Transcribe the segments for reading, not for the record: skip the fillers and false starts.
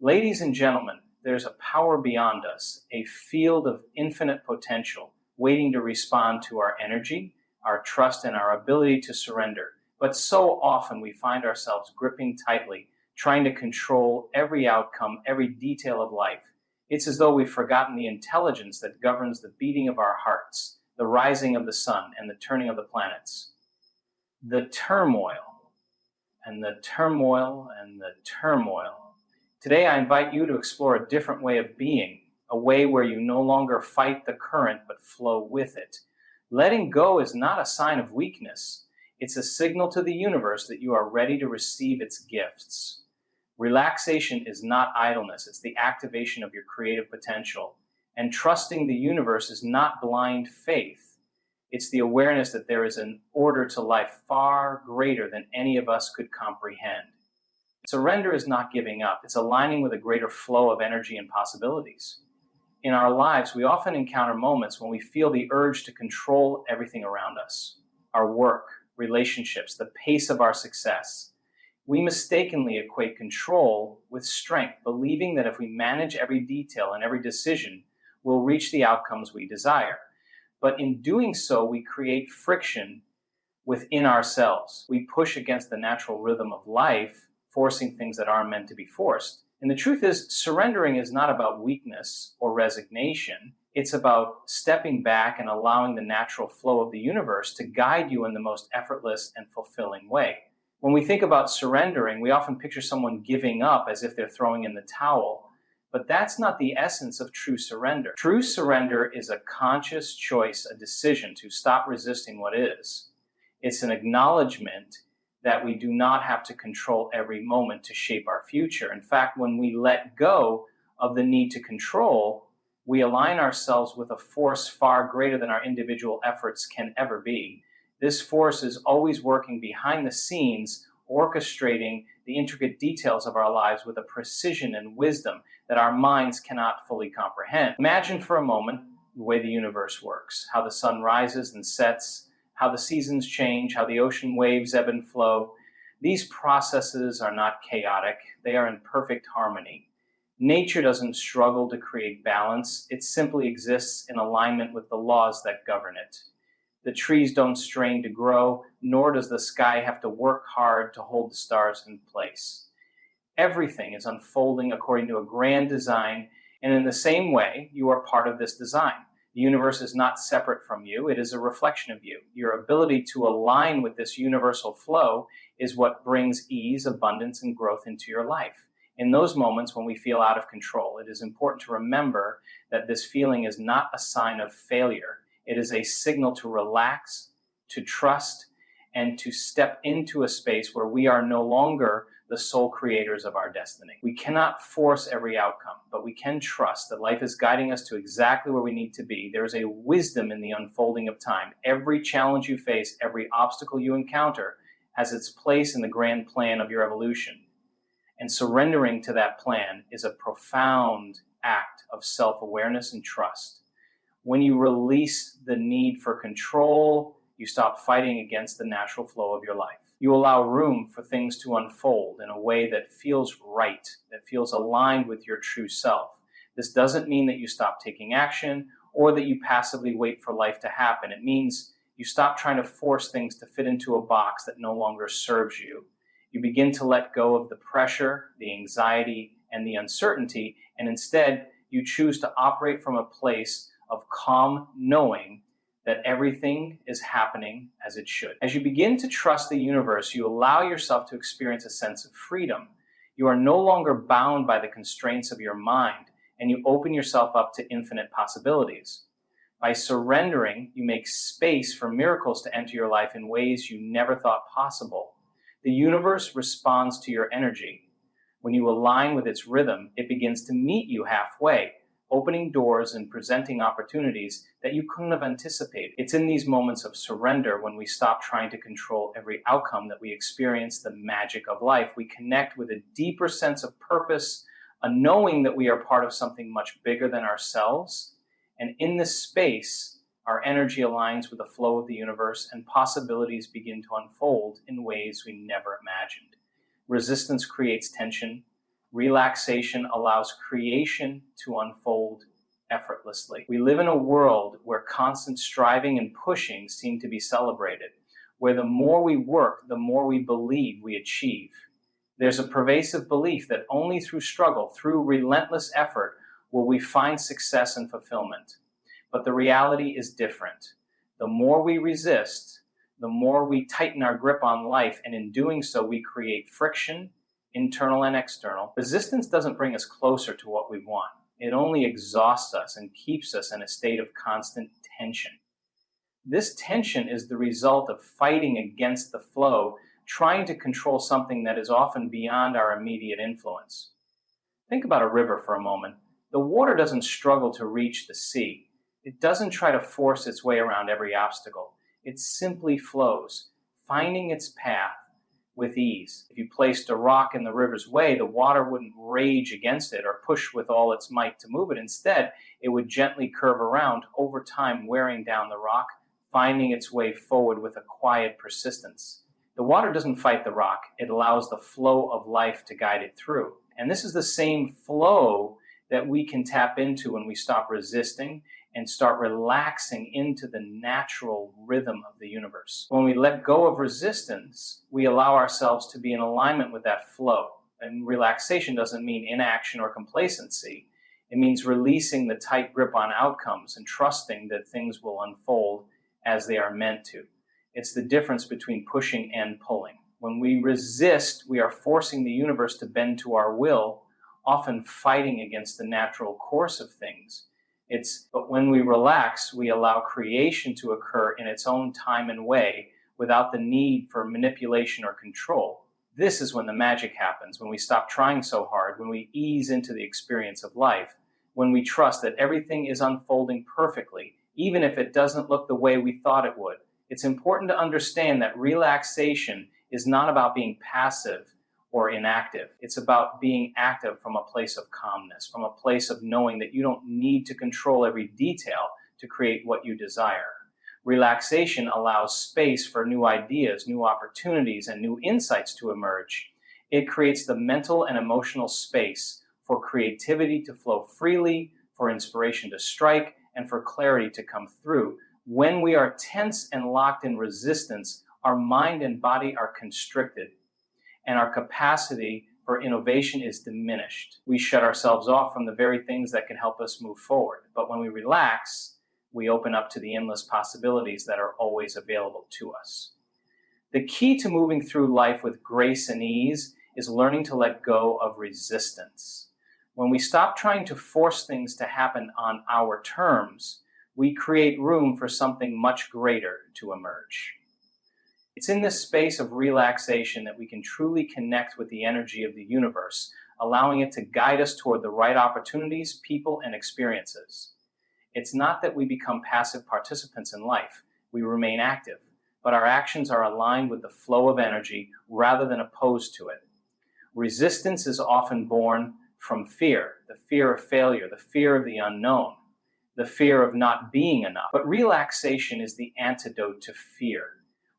Ladies and gentlemen, there's a power beyond us, a field of infinite potential waiting to respond to our energy, our trust, and our ability to surrender. But so often we find ourselves gripping tightly, trying to control every outcome, every detail of life. It's as though we've forgotten the intelligence that governs the beating of our hearts, the rising of the sun, and the turning of the planets. The turmoil, and the turmoil, and the turmoil. Today I invite you to explore a different way of being, a way where you no longer fight the current but flow with it. Letting go is not a sign of weakness. It's a signal to the universe that you are ready to receive its gifts. Relaxation is not idleness, it's the activation of your creative potential. And trusting the universe is not blind faith. It's the awareness that there is an order to life far greater than any of us could comprehend. Surrender is not giving up, it's aligning with a greater flow of energy and possibilities. In our lives, we often encounter moments when we feel the urge to control everything around us. Our work, relationships, the pace of our success. We mistakenly equate control with strength, believing that if we manage every detail and every decision, we'll reach the outcomes we desire. But in doing so, we create friction within ourselves. We push against the natural rhythm of life, forcing things that aren't meant to be forced. And the truth is, surrendering is not about weakness or resignation. It's about stepping back and allowing the natural flow of the universe to guide you in the most effortless and fulfilling way. When we think about surrendering, we often picture someone giving up as if they're throwing in the towel. But that's not the essence of true surrender. True surrender is a conscious choice, a decision to stop resisting what is. It's an acknowledgement that we do not have to control every moment to shape our future. In fact, when we let go of the need to control, we align ourselves with a force far greater than our individual efforts can ever be. This force is always working behind the scenes, orchestrating the intricate details of our lives with a precision and wisdom that our minds cannot fully comprehend. Imagine for a moment the way the universe works, how the sun rises and sets, how the seasons change, how the ocean waves ebb and flow. These processes are not chaotic, they are in perfect harmony. Nature doesn't struggle to create balance, it simply exists in alignment with the laws that govern it. The trees don't strain to grow, nor does the sky have to work hard to hold the stars in place. Everything is unfolding according to a grand design, and in the same way, you are part of this design. The universe is not separate from you, it is a reflection of you. Your ability to align with this universal flow is what brings ease, abundance, and growth into your life. In those moments when we feel out of control, it is important to remember that this feeling is not a sign of failure. It is a signal to relax, to trust, and to step into a space where we are no longer the sole creators of our destiny. We cannot force every outcome, but we can trust that life is guiding us to exactly where we need to be. There is a wisdom in the unfolding of time. Every challenge you face, every obstacle you encounter has its place in the grand plan of your evolution. And surrendering to that plan is a profound act of self-awareness and trust. When you release the need for control, you stop fighting against the natural flow of your life. You allow room for things to unfold in a way that feels right, that feels aligned with your true self. This doesn't mean that you stop taking action or that you passively wait for life to happen. It means you stop trying to force things to fit into a box that no longer serves you. You begin to let go of the pressure, the anxiety, and the uncertainty, and instead you choose to operate from a place of calm knowing that everything is happening as it should. As you begin to trust the universe, you allow yourself to experience a sense of freedom. You are no longer bound by the constraints of your mind, and you open yourself up to infinite possibilities. By surrendering, you make space for miracles to enter your life in ways you never thought possible. The universe responds to your energy. When you align with its rhythm, it begins to meet you halfway, opening doors and presenting opportunities that you couldn't have anticipated. It's in these moments of surrender when we stop trying to control every outcome that we experience the magic of life. We connect with a deeper sense of purpose, a knowing that we are part of something much bigger than ourselves. And in this space, our energy aligns with the flow of the universe and possibilities begin to unfold in ways we never imagined. Resistance creates tension. Relaxation allows creation to unfold effortlessly. We live in a world where constant striving and pushing seem to be celebrated, where the more we work, the more we believe we achieve. There's a pervasive belief that only through struggle, through relentless effort, will we find success and fulfillment. But the reality is different. The more we resist, the more we tighten our grip on life, and in doing so, we create friction, internal and external. Resistance doesn't bring us closer to what we want. It only exhausts us and keeps us in a state of constant tension. This tension is the result of fighting against the flow, trying to control something that is often beyond our immediate influence. Think about a river for a moment. The water doesn't struggle to reach the sea. It doesn't try to force its way around every obstacle. It simply flows, finding its path with ease. If you placed a rock in the river's way, the water wouldn't rage against it or push with all its might to move it. Instead, it would gently curve around, over time wearing down the rock, finding its way forward with a quiet persistence. The water doesn't fight the rock. It allows the flow of life to guide it through. And this is the same flow that we can tap into when we stop resisting and start relaxing into the natural rhythm of the universe. When we let go of resistance, we allow ourselves to be in alignment with that flow. And relaxation doesn't mean inaction or complacency. It means releasing the tight grip on outcomes and trusting that things will unfold as they are meant to. It's the difference between pushing and pulling. When we resist, we are forcing the universe to bend to our will, often fighting against the natural course of things. But when we relax, we allow creation to occur in its own time and way without the need for manipulation or control. This is when the magic happens, when we stop trying so hard, when we ease into the experience of life, when we trust that everything is unfolding perfectly, even if it doesn't look the way we thought it would. It's important to understand that relaxation is not about being passive or inactive. It's about being active from a place of calmness, from a place of knowing that you don't need to control every detail to create what you desire. Relaxation allows space for new ideas, new opportunities, and new insights to emerge. It creates the mental and emotional space for creativity to flow freely, for inspiration to strike, and for clarity to come through. When we are tense and locked in resistance, our mind and body are constricted, and our capacity for innovation is diminished. We shut ourselves off from the very things that can help us move forward. But when we relax, we open up to the endless possibilities that are always available to us. The key to moving through life with grace and ease is learning to let go of resistance. When we stop trying to force things to happen on our terms, we create room for something much greater to emerge. It's in this space of relaxation that we can truly connect with the energy of the universe, allowing it to guide us toward the right opportunities, people, and experiences. It's not that we become passive participants in life. We remain active, but our actions are aligned with the flow of energy rather than opposed to it. Resistance is often born from fear, the fear of failure, the fear of the unknown, the fear of not being enough. But relaxation is the antidote to fear.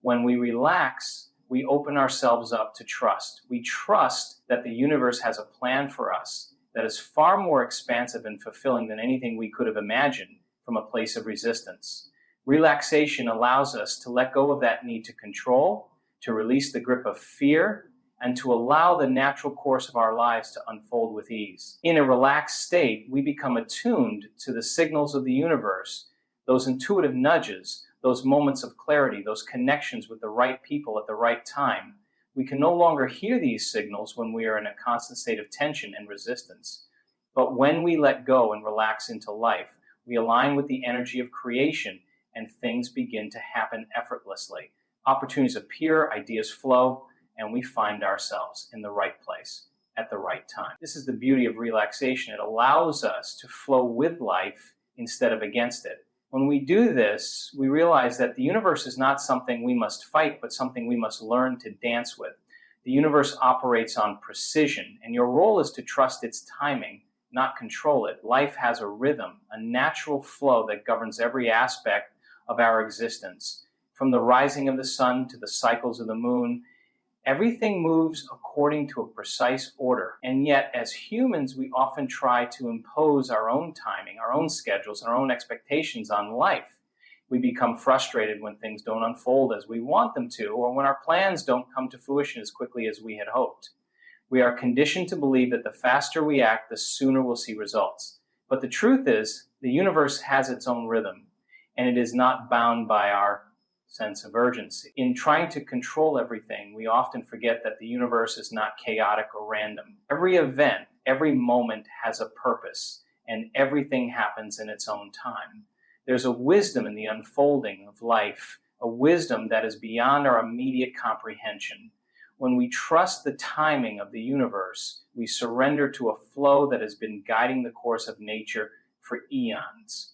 When we relax, we open ourselves up to trust. We trust that the universe has a plan for us that is far more expansive and fulfilling than anything we could have imagined from a place of resistance. Relaxation allows us to let go of that need to control, to release the grip of fear, and to allow the natural course of our lives to unfold with ease. In a relaxed state, we become attuned to the signals of the universe, those intuitive nudges, those moments of clarity, those connections with the right people at the right time. We can no longer hear these signals when we are in a constant state of tension and resistance. But when we let go and relax into life, we align with the energy of creation and things begin to happen effortlessly. Opportunities appear, ideas flow, and we find ourselves in the right place at the right time. This is the beauty of relaxation. It allows us to flow with life instead of against it. When we do this, we realize that the universe is not something we must fight, but something we must learn to dance with. The universe operates on precision, and your role is to trust its timing, not control it. Life has a rhythm, a natural flow that governs every aspect of our existence. From the rising of the sun to the cycles of the moon, Everything moves according to a precise order, and yet as humans we often try to impose our own timing, our own schedules, and our own expectations on life. We become frustrated when things don't unfold as we want them to, or when our plans don't come to fruition as quickly as we had hoped. We are conditioned to believe that the faster we act, the sooner we'll see results. But the truth is, the universe has its own rhythm, and it is not bound by our sense of urgency. In trying to control everything, we often forget that the universe is not chaotic or random. Every event, every moment has a purpose, and everything happens in its own time. There's a wisdom in the unfolding of life, a wisdom that is beyond our immediate comprehension. When we trust the timing of the universe, we surrender to a flow that has been guiding the course of nature for eons.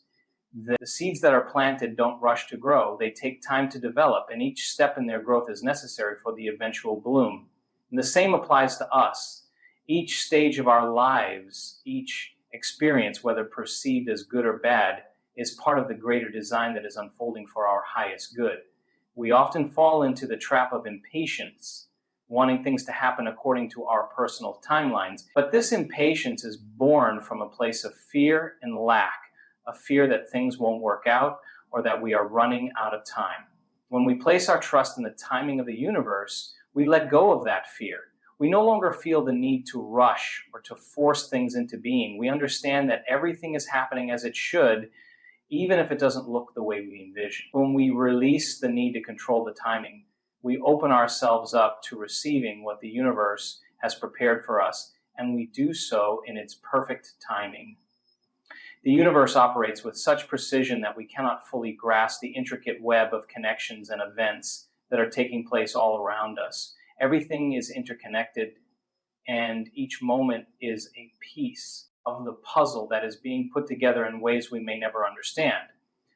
The seeds that are planted don't rush to grow. They take time to develop, and each step in their growth is necessary for the eventual bloom. And the same applies to us. Each stage of our lives, each experience, whether perceived as good or bad, is part of the greater design that is unfolding for our highest good. We often fall into the trap of impatience, wanting things to happen according to our personal timelines. But this impatience is born from a place of fear and lack, a fear that things won't work out or that we are running out of time. When we place our trust in the timing of the universe, we let go of that fear. We no longer feel the need to rush or to force things into being. We understand that everything is happening as it should, even if it doesn't look the way we envision. When we release the need to control the timing, we open ourselves up to receiving what the universe has prepared for us, and we do so in its perfect timing. The universe operates with such precision that we cannot fully grasp the intricate web of connections and events that are taking place all around us. Everything is interconnected, and each moment is a piece of the puzzle that is being put together in ways we may never understand.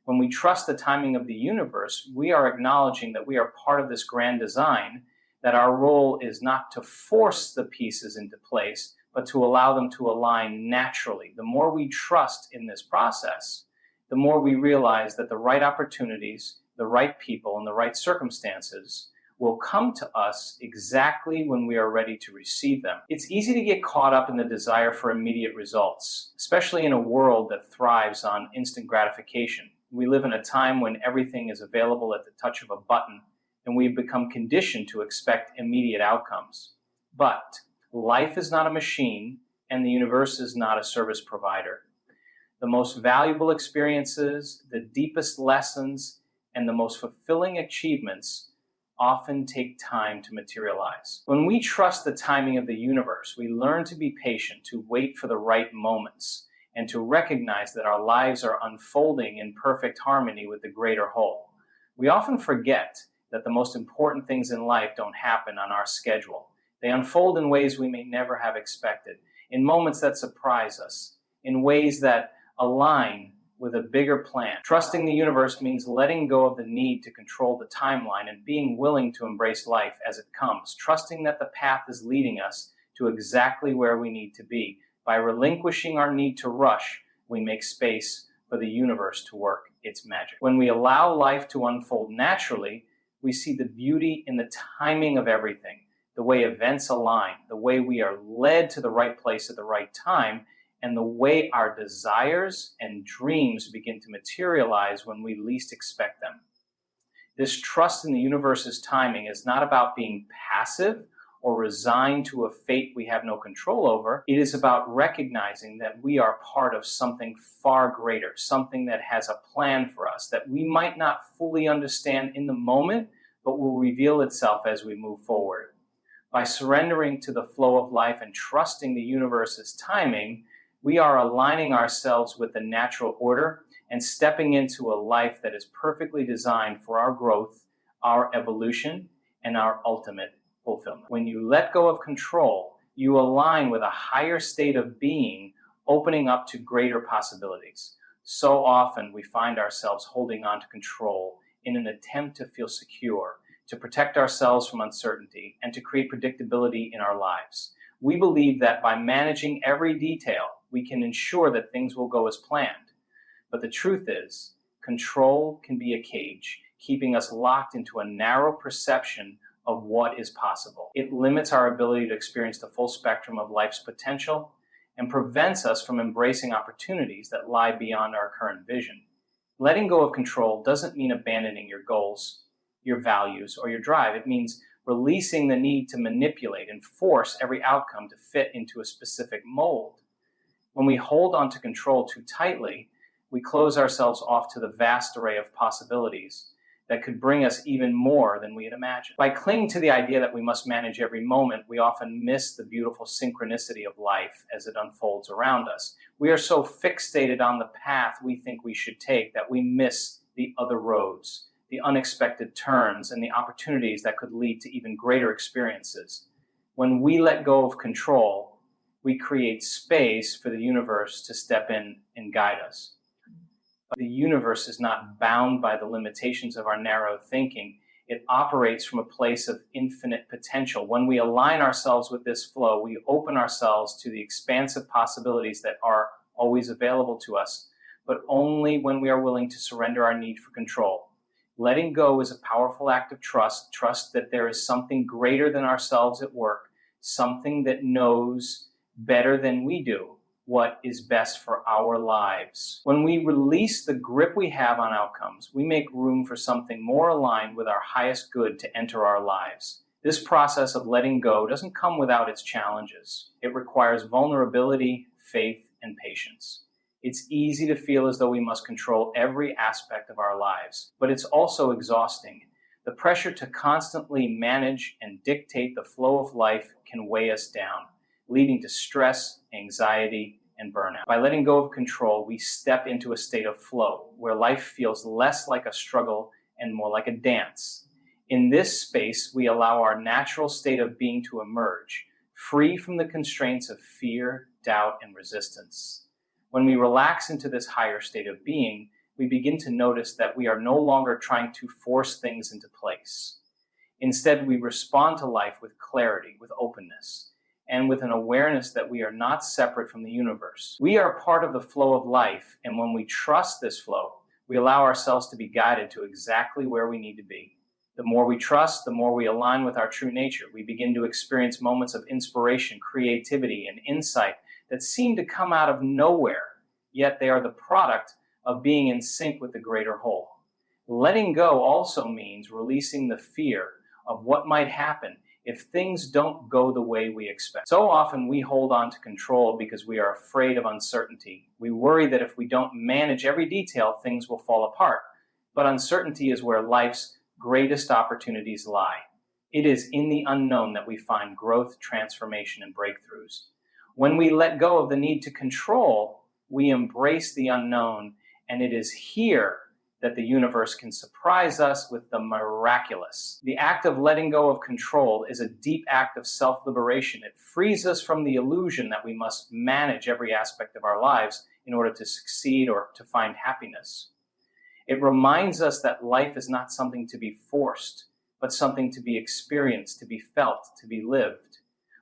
When we trust the timing of the universe, we are acknowledging that we are part of this grand design, that our role is not to force the pieces into place, but to allow them to align naturally. The more we trust in this process, the more we realize that the right opportunities, the right people, and the right circumstances will come to us exactly when we are ready to receive them. It's easy to get caught up in the desire for immediate results, especially in a world that thrives on instant gratification. We live in a time when everything is available at the touch of a button, and we've become conditioned to expect immediate outcomes. But life is not a machine, and the universe is not a service provider. The most valuable experiences, the deepest lessons, and the most fulfilling achievements often take time to materialize. When we trust the timing of the universe, we learn to be patient, to wait for the right moments, and to recognize that our lives are unfolding in perfect harmony with the greater whole. We often forget that the most important things in life don't happen on our schedule. They unfold in ways we may never have expected, in moments that surprise us, in ways that align with a bigger plan. Trusting the universe means letting go of the need to control the timeline and being willing to embrace life as it comes, trusting that the path is leading us to exactly where we need to be. By relinquishing our need to rush, we make space for the universe to work its magic. When we allow life to unfold naturally, we see the beauty in the timing of everything, the way events align, the way we are led to the right place at the right time, and the way our desires and dreams begin to materialize when we least expect them. This trust in the universe's timing is not about being passive or resigned to a fate we have no control over. It is about recognizing that we are part of something far greater, something that has a plan for us that we might not fully understand in the moment, but will reveal itself as we move forward. By surrendering to the flow of life and trusting the universe's timing, we are aligning ourselves with the natural order and stepping into a life that is perfectly designed for our growth, our evolution, and our ultimate fulfillment. When you let go of control, you align with a higher state of being, opening up to greater possibilities. So often we find ourselves holding on to control in an attempt to feel secure, to protect ourselves from uncertainty, and to create predictability in our lives. We believe that by managing every detail, we can ensure that things will go as planned. But the truth is, control can be a cage, keeping us locked into a narrow perception of what is possible. It limits our ability to experience the full spectrum of life's potential and prevents us from embracing opportunities that lie beyond our current vision. Letting go of control doesn't mean abandoning your goals, your values, or your drive. It means releasing the need to manipulate and force every outcome to fit into a specific mold. When we hold on to control too tightly, we close ourselves off to the vast array of possibilities that could bring us even more than we had imagined. By clinging to the idea that we must manage every moment, we often miss the beautiful synchronicity of life as it unfolds around us. We are so fixated on the path we think we should take that we miss the other roads, the unexpected turns, and the opportunities that could lead to even greater experiences. When we let go of control, we create space for the universe to step in and guide us. The universe is not bound by the limitations of our narrow thinking. It operates from a place of infinite potential. When we align ourselves with this flow, we open ourselves to the expansive possibilities that are always available to us, but only when we are willing to surrender our need for control. Letting go is a powerful act of trust that there is something greater than ourselves at work, something that knows better than we do what is best for our lives. When we release the grip we have on outcomes, we make room for something more aligned with our highest good to enter our lives. This process of letting go doesn't come without its challenges. It requires vulnerability, faith, and patience. It's easy to feel as though we must control every aspect of our lives, but it's also exhausting. The pressure to constantly manage and dictate the flow of life can weigh us down, leading to stress, anxiety, and burnout. By letting go of control, we step into a state of flow, where life feels less like a struggle and more like a dance. In this space, we allow our natural state of being to emerge, free from the constraints of fear, doubt, and resistance. When we relax into this higher state of being, we begin to notice that we are no longer trying to force things into place. Instead, we respond to life with clarity, with openness, and with an awareness that we are not separate from the universe. We are part of the flow of life, and when we trust this flow, we allow ourselves to be guided to exactly where we need to be. The more we trust, the more we align with our true nature. We begin to experience moments of inspiration, creativity, and insight that seem to come out of nowhere, yet they are the product of being in sync with the greater whole. Letting go also means releasing the fear of what might happen if things don't go the way we expect. So often we hold on to control because we are afraid of uncertainty. We worry that if we don't manage every detail, things will fall apart. But uncertainty is where life's greatest opportunities lie. It is in the unknown that we find growth, transformation, and breakthroughs. When we let go of the need to control, we embrace the unknown, and it is here that the universe can surprise us with the miraculous. The act of letting go of control is a deep act of self-liberation. It frees us from the illusion that we must manage every aspect of our lives in order to succeed or to find happiness. It reminds us that life is not something to be forced, but something to be experienced, to be felt, to be lived.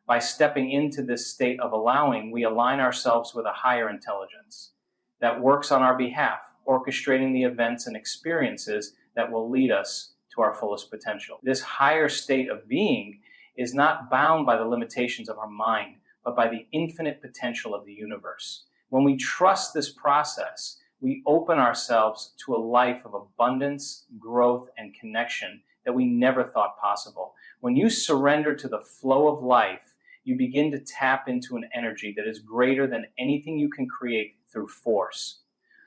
By stepping into this state of allowing, we align ourselves with a higher intelligence that works on our behalf, orchestrating the events and experiences that will lead us to our fullest potential. This higher state of being is not bound by the limitations of our mind, but by the infinite potential of the universe. When we trust this process, we open ourselves to a life of abundance, growth, and connection that we never thought possible. When you surrender to the flow of life, you begin to tap into an energy that is greater than anything you can create through force.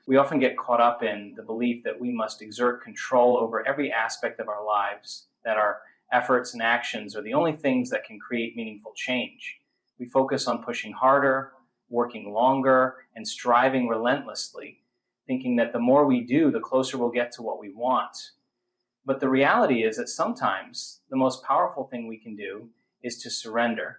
We often get caught up in the belief that we must exert control over every aspect of our lives, that our efforts and actions are the only things that can create meaningful change. We focus on pushing harder, working longer, and striving relentlessly, thinking that the more we do, the closer we'll get to what we want. But the reality is that sometimes the most powerful thing we can do is to surrender,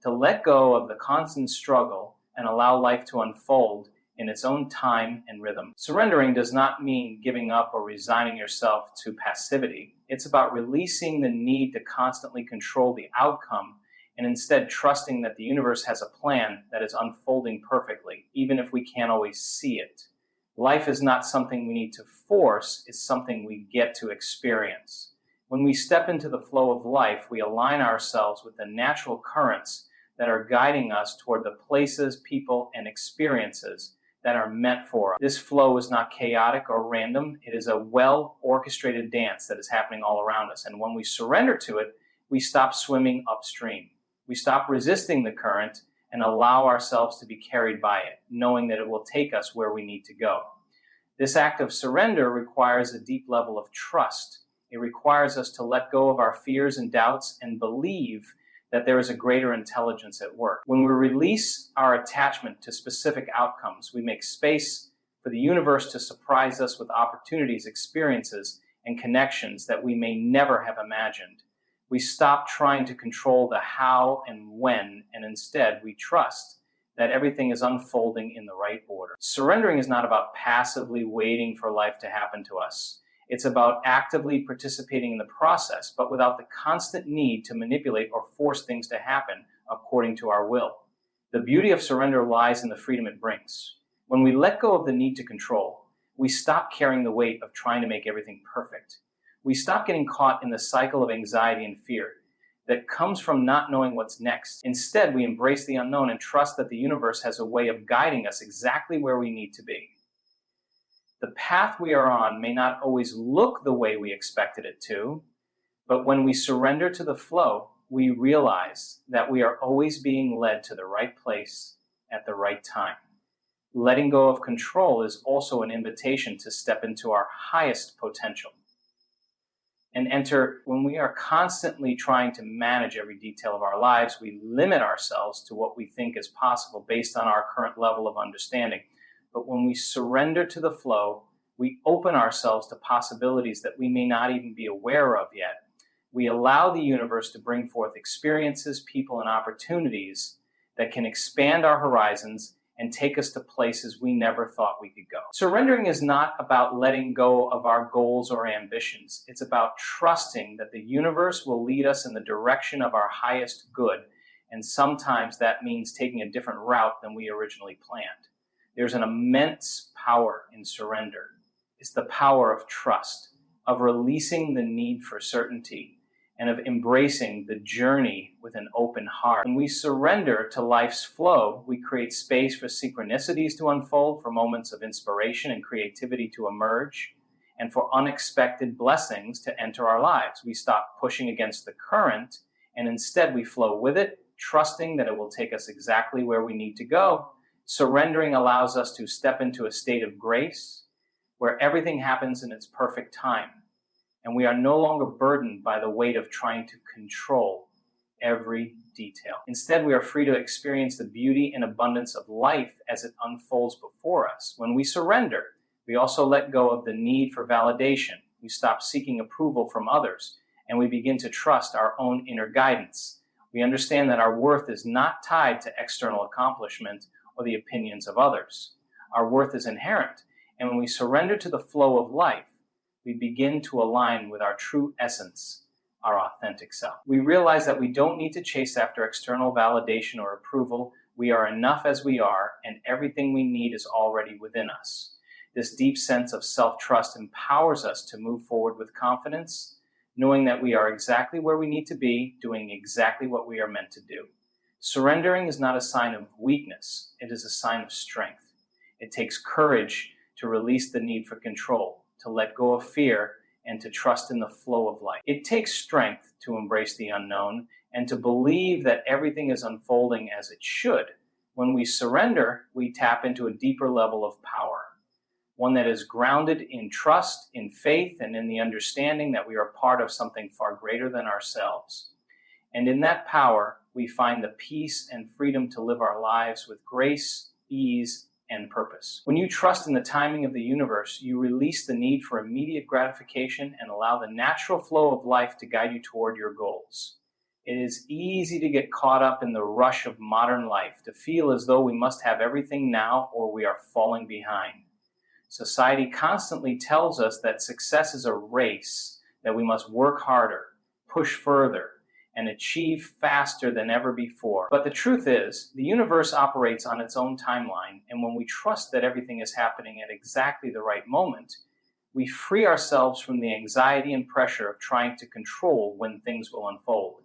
to let go of the constant struggle and allow life to unfold in its own time and rhythm. Surrendering does not mean giving up or resigning yourself to passivity. It's about releasing the need to constantly control the outcome and instead trusting that the universe has a plan that is unfolding perfectly, even if we can't always see it. Life is not something we need to force, it's something we get to experience. When we step into the flow of life, we align ourselves with the natural currents that are guiding us toward the places, people, and experiences that are meant for us. This flow is not chaotic or random. It is a well-orchestrated dance that is happening all around us. And when we surrender to it, we stop swimming upstream. We stop resisting the current and allow ourselves to be carried by it, knowing that it will take us where we need to go. This act of surrender requires a deep level of trust. It requires us to let go of our fears and doubts and believe that there is a greater intelligence at work. When we release our attachment to specific outcomes, we make space for the universe to surprise us with opportunities, experiences, and connections that we may never have imagined. We stop trying to control the how and when, and instead we trust that everything is unfolding in the right order. Surrendering is not about passively waiting for life to happen to us. It's about actively participating in the process, but without the constant need to manipulate or force things to happen according to our will. The beauty of surrender lies in the freedom it brings. When we let go of the need to control, we stop carrying the weight of trying to make everything perfect. We stop getting caught in the cycle of anxiety and fear that comes from not knowing what's next. Instead, we embrace the unknown and trust that the universe has a way of guiding us exactly where we need to be. The path we are on may not always look the way we expected it to, but when we surrender to the flow, we realize that we are always being led to the right place at the right time. Letting go of control is also an invitation to step into our highest potential and enter. When we are constantly trying to manage every detail of our lives, we limit ourselves to what we think is possible based on our current level of understanding. But when we surrender to the flow, we open ourselves to possibilities that we may not even be aware of yet. We allow the universe to bring forth experiences, people, and opportunities that can expand our horizons and take us to places we never thought we could go. Surrendering is not about letting go of our goals or ambitions. It's about trusting that the universe will lead us in the direction of our highest good, and sometimes that means taking a different route than we originally planned. There's an immense power in surrender. It's the power of trust, of releasing the need for certainty, and of embracing the journey with an open heart. When we surrender to life's flow, we create space for synchronicities to unfold, for moments of inspiration and creativity to emerge, and for unexpected blessings to enter our lives. We stop pushing against the current, and instead we flow with it, trusting that it will take us exactly where we need to go. Surrendering allows us to step into a state of grace where everything happens in its perfect time, and we are no longer burdened by the weight of trying to control every detail. Instead, we are free to experience the beauty and abundance of life as it unfolds before us. When we surrender, we also let go of the need for validation. We stop seeking approval from others, and we begin to trust our own inner guidance. We understand that our worth is not tied to external accomplishment or the opinions of others. Our worth is inherent, and when we surrender to the flow of life, we begin to align with our true essence, our authentic self. We realize that we don't need to chase after external validation or approval. We are enough as we are, and everything we need is already within us. This deep sense of self-trust empowers us to move forward with confidence, knowing that we are exactly where we need to be, doing exactly what we are meant to do. Surrendering is not a sign of weakness. It is a sign of strength. It takes courage to release the need for control, to let go of fear, and to trust in the flow of life. It takes strength to embrace the unknown and to believe that everything is unfolding as it should. When we surrender, we tap into a deeper level of power, one that is grounded in trust, in faith, and in the understanding that we are part of something far greater than ourselves. And in that power, we find the peace and freedom to live our lives with grace, ease, and purpose. When you trust in the timing of the universe, you release the need for immediate gratification and allow the natural flow of life to guide you toward your goals. It is easy to get caught up in the rush of modern life, to feel as though we must have everything now or we are falling behind. Society constantly tells us that success is a race, that we must work harder, push further, and achieve faster than ever before. But the truth is, the universe operates on its own timeline, and when we trust that everything is happening at exactly the right moment, we free ourselves from the anxiety and pressure of trying to control when things will unfold.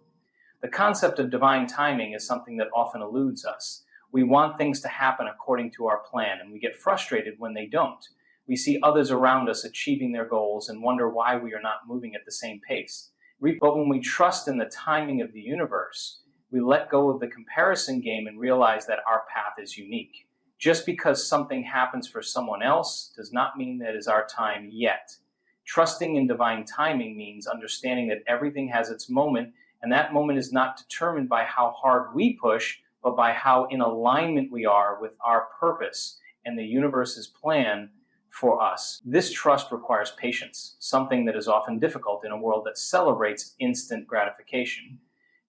The concept of divine timing is something that often eludes us. We want things to happen according to our plan, and we get frustrated when they don't. We see others around us achieving their goals and wonder why we are not moving at the same pace. But when we trust in the timing of the universe, we let go of the comparison game and realize that our path is unique. Just because something happens for someone else does not mean that it is our time yet. Trusting in divine timing means understanding that everything has its moment, and that moment is not determined by how hard we push, but by how in alignment we are with our purpose and the universe's plan for us. This trust requires patience, something that is often difficult in a world that celebrates instant gratification.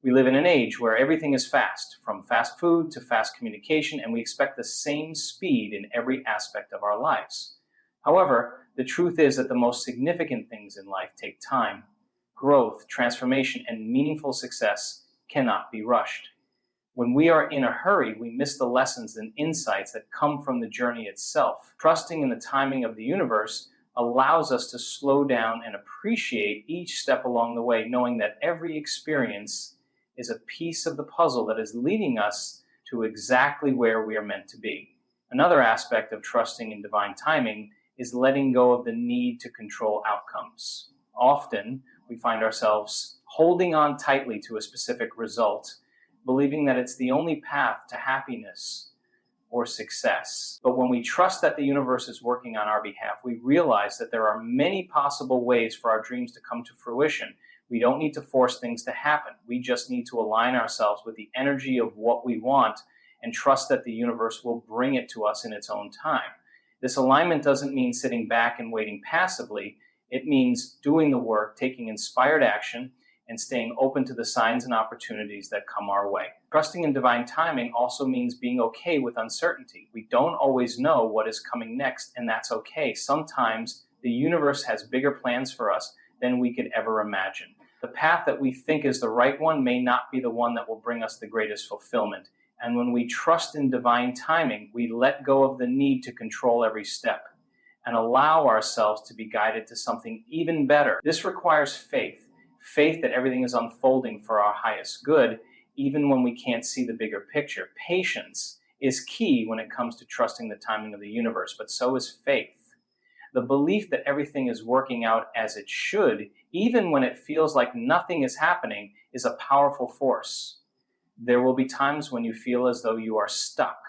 We live in an age where everything is fast, from fast food to fast communication, and we expect the same speed in every aspect of our lives. However, the truth is that the most significant things in life take time. Growth, transformation, and meaningful success cannot be rushed. When we are in a hurry, we miss the lessons and insights that come from the journey itself. Trusting in the timing of the universe allows us to slow down and appreciate each step along the way, knowing that every experience is a piece of the puzzle that is leading us to exactly where we are meant to be. Another aspect of trusting in divine timing is letting go of the need to control outcomes. Often, we find ourselves holding on tightly to a specific result, believing that it's the only path to happiness or success. But when we trust that the universe is working on our behalf, we realize that there are many possible ways for our dreams to come to fruition. We don't need to force things to happen. We just need to align ourselves with the energy of what we want and trust that the universe will bring it to us in its own time. This alignment doesn't mean sitting back and waiting passively. It means doing the work, taking inspired action, and staying open to the signs and opportunities that come our way. Trusting in divine timing also means being okay with uncertainty. We don't always know what is coming next, and that's okay. Sometimes the universe has bigger plans for us than we could ever imagine. The path that we think is the right one may not be the one that will bring us the greatest fulfillment. And when we trust in divine timing, we let go of the need to control every step and allow ourselves to be guided to something even better. This requires faith. Faith that everything is unfolding for our highest good, even when we can't see the bigger picture. Patience is key when it comes to trusting the timing of the universe, but so is faith. The belief that everything is working out as it should, even when it feels like nothing is happening, is a powerful force. There will be times when you feel as though you are stuck,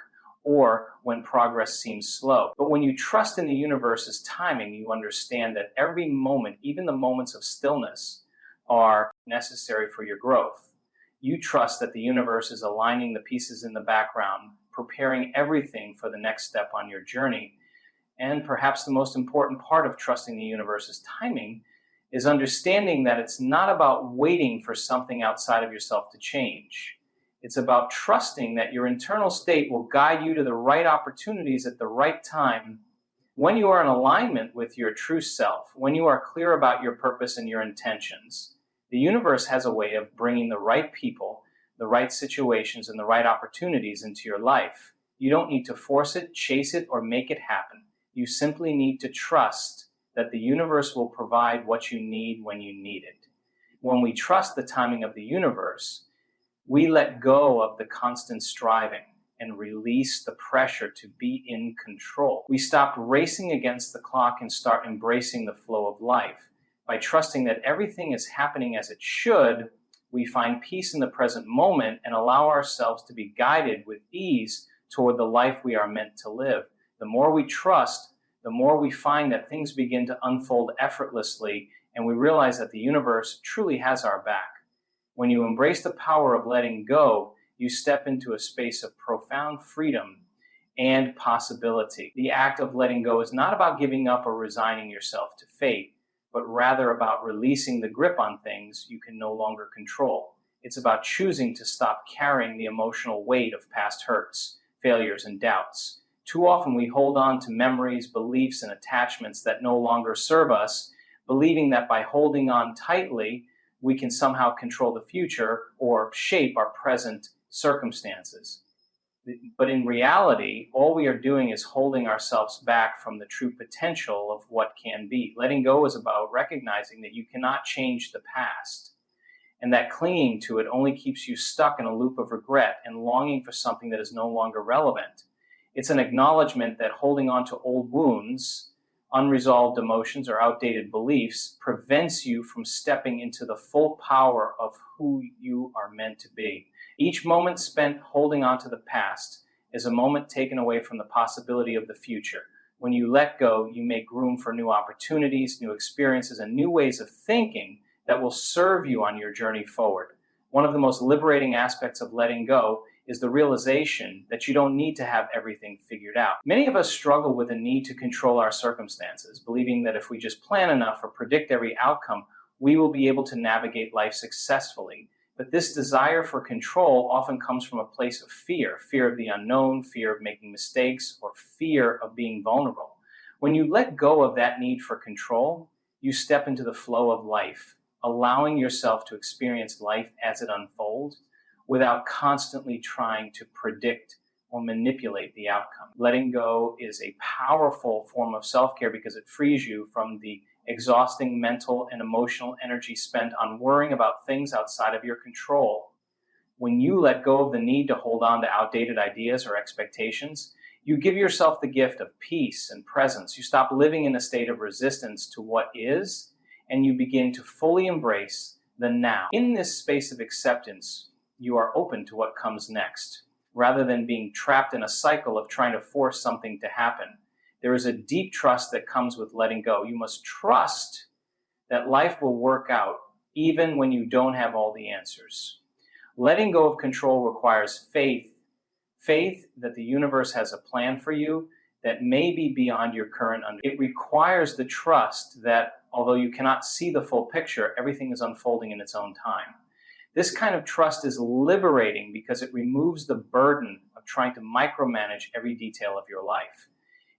or when progress seems slow. But when you trust in the universe's timing, you understand that every moment, even the moments of stillness, are necessary for your growth. You trust that the universe is aligning the pieces in the background, preparing everything for the next step on your journey. And perhaps the most important part of trusting the universe's timing is understanding that it's not about waiting for something outside of yourself to change. It's about trusting that your internal state will guide you to the right opportunities at the right time. When you are in alignment with your true self, when you are clear about your purpose and your intentions, the universe has a way of bringing the right people, the right situations, and the right opportunities into your life. You don't need to force it, chase it, or make it happen. You simply need to trust that the universe will provide what you need when you need it. When we trust the timing of the universe, we let go of the constant striving and release the pressure to be in control. We stop racing against the clock and start embracing the flow of life. By trusting that everything is happening as it should, we find peace in the present moment and allow ourselves to be guided with ease toward the life we are meant to live. The more we trust, the more we find that things begin to unfold effortlessly, and we realize that the universe truly has our back. When you embrace the power of letting go, you step into a space of profound freedom and possibility. The act of letting go is not about giving up or resigning yourself to fate, but rather about releasing the grip on things you can no longer control. It's about choosing to stop carrying the emotional weight of past hurts, failures, and doubts. Too often we hold on to memories, beliefs, and attachments that no longer serve us, believing that by holding on tightly, we can somehow control the future or shape our present circumstances. But in reality, all we are doing is holding ourselves back from the true potential of what can be. Letting go is about recognizing that you cannot change the past, and that clinging to it only keeps you stuck in a loop of regret and longing for something that is no longer relevant. It's an acknowledgement that holding on to old wounds, unresolved emotions, or outdated beliefs prevents you from stepping into the full power of who you are meant to be. Each moment spent holding on to the past is a moment taken away from the possibility of the future. When you let go, you make room for new opportunities, new experiences, and new ways of thinking that will serve you on your journey forward. One of the most liberating aspects of letting go is the realization that you don't need to have everything figured out. Many of us struggle with a need to control our circumstances, believing that if we just plan enough or predict every outcome, we will be able to navigate life successfully. But this desire for control often comes from a place of fear of the unknown, fear of making mistakes, or fear of being vulnerable. When you let go of that need for control, you step into the flow of life, allowing yourself to experience life as it unfolds without constantly trying to predict or manipulate the outcome. Letting go is a powerful form of self-care because it frees you from the exhausting mental and emotional energy spent on worrying about things outside of your control. When you let go of the need to hold on to outdated ideas or expectations, you give yourself the gift of peace and presence. You stop living in a state of resistance to what is, and you begin to fully embrace the now. In this space of acceptance, you are open to what comes next, rather than being trapped in a cycle of trying to force something to happen. There is a deep trust that comes with letting go. You must trust that life will work out even when you don't have all the answers. Letting go of control requires faith that the universe has a plan for you that may be beyond your current understanding. It requires the trust that although you cannot see the full picture, everything is unfolding in its own time. This kind of trust is liberating because it removes the burden of trying to micromanage every detail of your life.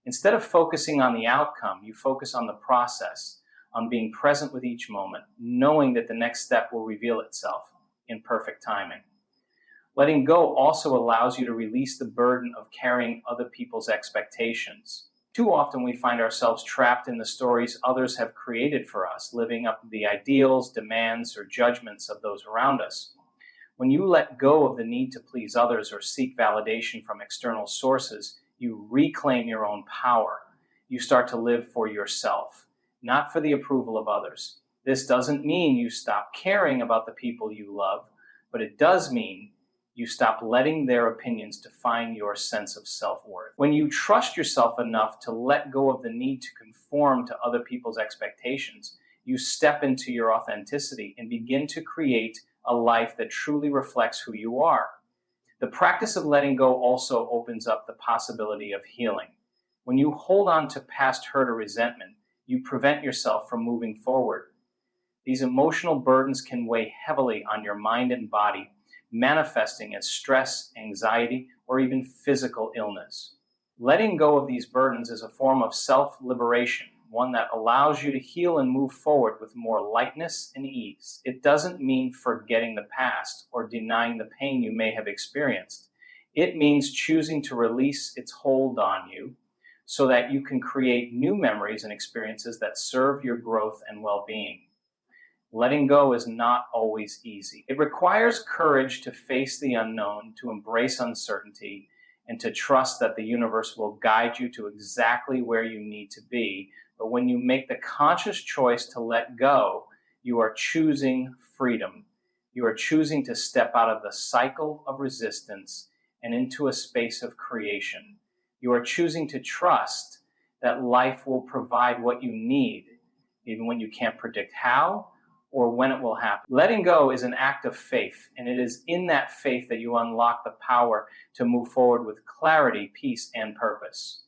Instead of focusing on the outcome, you focus on the process, on being present with each moment, knowing that the next step will reveal itself in perfect timing. Letting go also allows you to release the burden of carrying other people's expectations. Too often we find ourselves trapped in the stories others have created for us, living up to the ideals, demands, or judgments of those around us. When you let go of the need to please others or seek validation from external sources, you reclaim your own power. You start to live for yourself, not for the approval of others. This doesn't mean you stop caring about the people you love, but it does mean you stop letting their opinions define your sense of self-worth. When you trust yourself enough to let go of the need to conform to other people's expectations, you step into your authenticity and begin to create a life that truly reflects who you are. The practice of letting go also opens up the possibility of healing. When you hold on to past hurt or resentment, you prevent yourself from moving forward. These emotional burdens can weigh heavily on your mind and body, manifesting as stress, anxiety, or even physical illness. Letting go of these burdens is a form of self-liberation, one that allows you to heal and move forward with more lightness and ease. It doesn't mean forgetting the past or denying the pain you may have experienced. It means choosing to release its hold on you so that you can create new memories and experiences that serve your growth and well-being. Letting go is not always easy. It requires courage to face the unknown, to embrace uncertainty, and to trust that the universe will guide you to exactly where you need to be. But when you make the conscious choice to let go, you are choosing freedom. You are choosing to step out of the cycle of resistance and into a space of creation. You are choosing to trust that life will provide what you need, even when you can't predict how or when it will happen. Letting go is an act of faith, and it is in that faith that you unlock the power to move forward with clarity, peace, and purpose.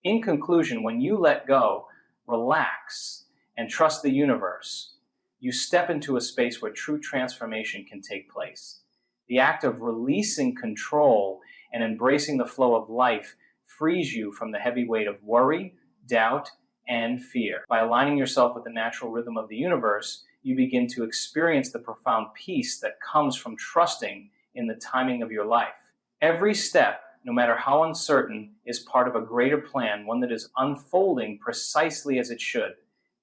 In conclusion, when you let go, relax, and trust the universe, you step into a space where true transformation can take place. The act of releasing control and embracing the flow of life frees you from the heavy weight of worry, doubt, and fear. By aligning yourself with the natural rhythm of the universe, you begin to experience the profound peace that comes from trusting in the timing of your life. Every step no matter how uncertain, is part of a greater plan, one that is unfolding precisely as it should.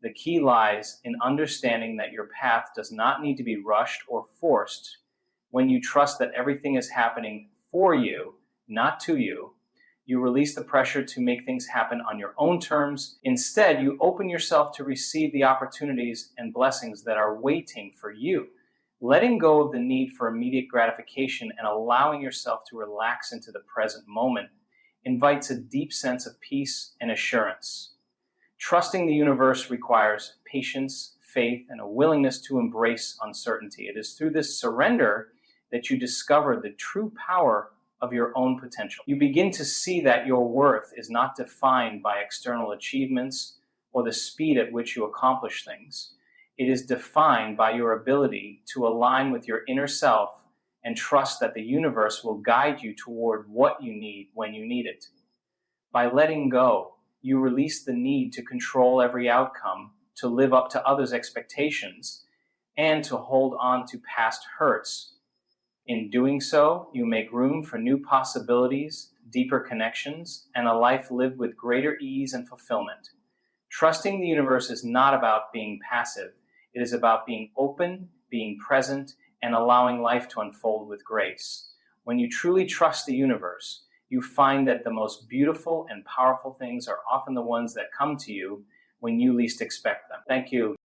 The key lies in understanding that your path does not need to be rushed or forced. When you trust that everything is happening for you, not to you, you release the pressure to make things happen on your own terms. Instead, you open yourself to receive the opportunities and blessings that are waiting for you. Letting go of the need for immediate gratification and allowing yourself to relax into the present moment invites a deep sense of peace and assurance. Trusting the universe requires patience, faith, and a willingness to embrace uncertainty. It is through this surrender that you discover the true power of your own potential. You begin to see that your worth is not defined by external achievements or the speed at which you accomplish things. It is defined by your ability to align with your inner self and trust that the universe will guide you toward what you need when you need it. By letting go, you release the need to control every outcome, to live up to others' expectations, and to hold on to past hurts. In doing so, you make room for new possibilities, deeper connections, and a life lived with greater ease and fulfillment. Trusting the universe is not about being passive. It is about being open, being present, and allowing life to unfold with grace. When you truly trust the universe, you find that the most beautiful and powerful things are often the ones that come to you when you least expect them. Thank you.